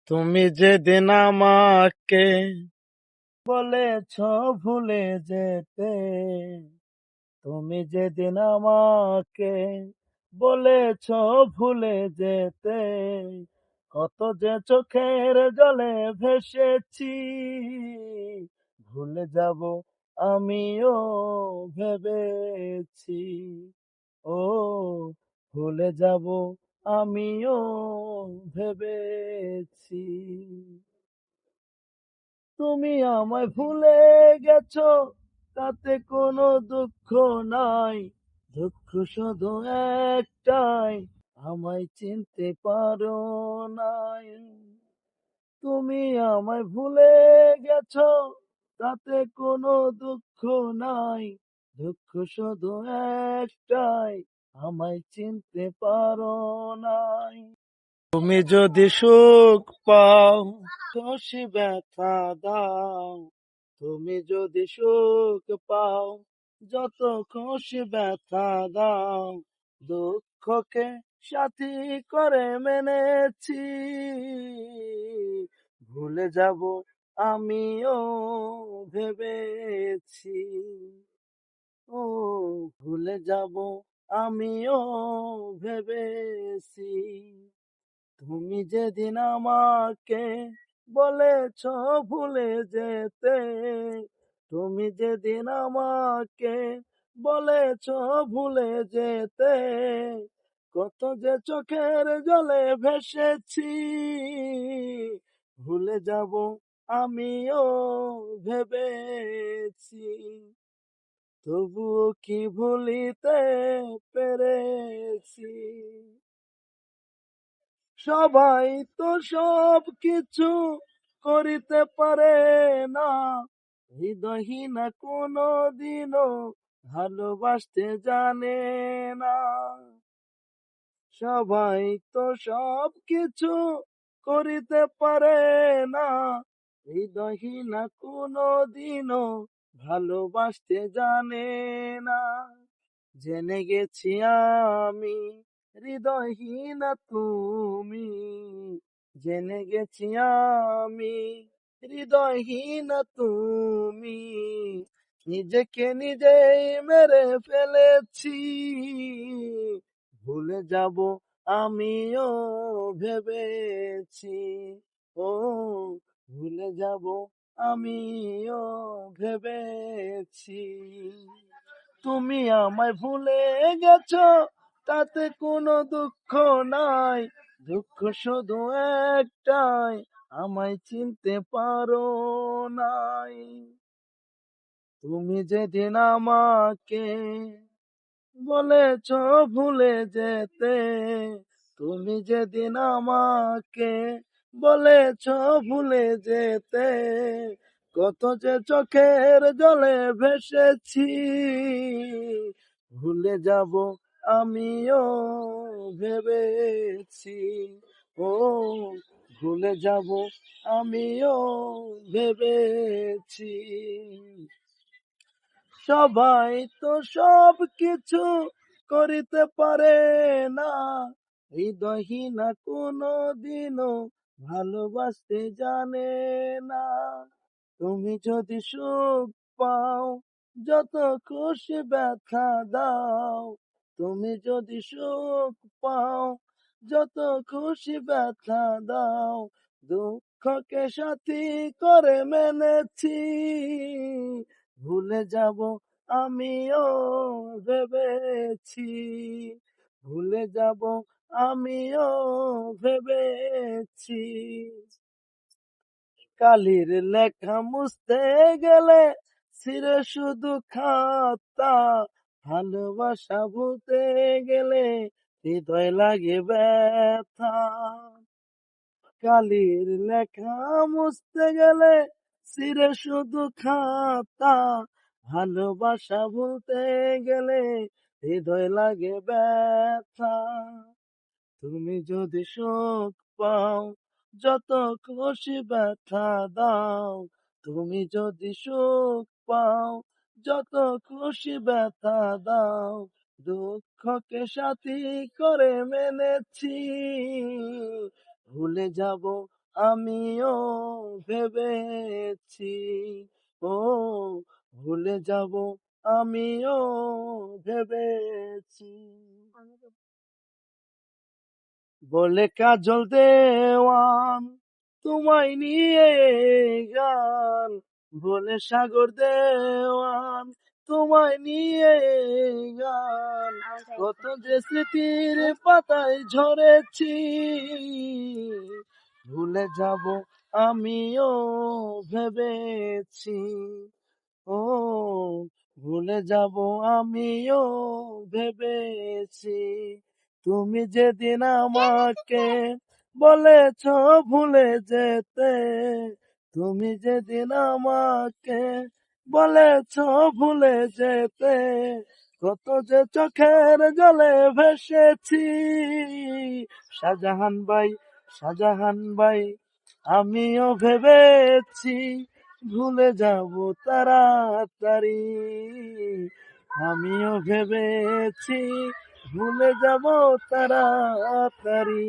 তুমি যেদিন আমাকে বলেছ ভুলে যেতে, তুমি যেদিন আমাকে বলেছ ভুলে যেতে, কত যে চোখের জলে ভেসেছি, ভুলে যাব আমিও ভেবেছি। ও ভুলে যাব আমিও ভেবেছি। তুমি আমায় ভুলে গেছো, তাতে কোনো দুঃখ নাই, দুঃখ শুধু একটাই, আমায় চিনতে পারো নাই। তুমি আমায় ভুলে গেছো, তাতে কোনো দুঃখ নাই, দুঃখ শুধু একটাই, আমায় চিনতে পারো নাই। তুমি যদি সুখ পাও, খুশি ব্যথা দাও, তুমি যদি সুখ পাও, যত খুশি ব্যথা দাও, দুঃখকে সাথী করে মেনেছি, ভুলে যাব আমিও ভেবেছি। ও ভুলে যাব আমিও ভেবেছি। তুমি যেদিন আমাকে বলেছ ভুলে যেতে, তুমি যেদিন আমাকে বলেছ ভুলে যেতে, কত যে চোখের জলে ভেসেছি, ভুলে যাব আমিও ভেবেছি, তবুও কি ভুলিতে পেরেছি। সবাই তো সব কিছু করিতে পারে না, হৃদয়হীনা কোনো দিনও ভালোবাসতে জানে না। সবাই তো সব কিছু করিতে পারে না, হৃদয়হীনা কোনো দিনও ভালোবাসতে জানে না। জেনে গেছি আমি হৃদয়হীনা তুমি, জেনে গেছি আমি হৃদয়হীনা তুমি, নিজেকে নিজেই মেরে ফেলেছি, ভুলে যাব আমিও ভেবেছি। ও ভুলে যাব আমিও ভেবেছি। তুমি আমায় ভুলে গেছো, তাতে কোনো দুঃখ নাই, দুঃখ শুধু একটাই, আমায় চিনতে পারো নাই। তুমি যেদিন আমাকে বলেছ ভুলে যেতে, তুমি যেদিন আমাকে বলেছ ভুলে যেতে, কত যে চোখের জলে ভেসেছি, ভুলে যাব আমিও ভেবেছি। ও ভুলে যাব আমিও ভেবেছি। সবাই তো সব কিছু করিতে পারে না, হৃদয়হীনা কোনো দিনও ভালোবাসতে জানে না। তুমি যদি সুখ পাও, যত খুশি ব্যথা দাও, তুমি যদি সুখ পাও, যত খুশি ব্যথা দাও, দুঃখকে সাথী করে মেনেছি, ভুলে যাব আমিও ভেবেছি, ভুলে যাব আমিও ভেবেছি। কালির লেখা মুছতে গেলে ছিঁড়ে শুধু খাতা, ভালোবাসা ভুলতে গেলে হৃদয় লাগে ব্যথা। কালির লেখা মুছতে গেলে ছিঁড়ে শুধু খাতা, ভালোবাসা ভুলতে গেলে হৃদয় লাগে ব্যথা। তুমি যদি সুখ পাও, যত খুশি ব্যথা দাও, তুমি যদি সুখ পাও, যত খুশি ব্যথা দাও, দুঃখকে সাথী করে মেনেছি, ভুলে যাব আমিও ভেবেছি, ও ভুলে যাব আমিও ভেবেছি। বলে কাজল দেওয়ান তোমায় নিয়ে গান, বলে সাগর দেওয়ান তোমায় নিয়ে গান, কত যে স্মৃতির পাতায় ঝরেছি, ভুলে যাব আমিও ভেবেছি, ও ভুলে যাব আমিও ভেবেছি। তুমি যেদিন আমাকে বলেছ ভুলে যেতে, তুমি যেদিন আমাকে বলেছ ভুলে যেতে, কত যে চোখের জলে ভেসেছি। শাহজাহান ভাই, শাহজাহান ভাই, আমিও ভেবেছি ভুলে যাব তাড়াতাড়ি, আমিও ভেবেছি ভুলে যাব তাড়াতাড়ি।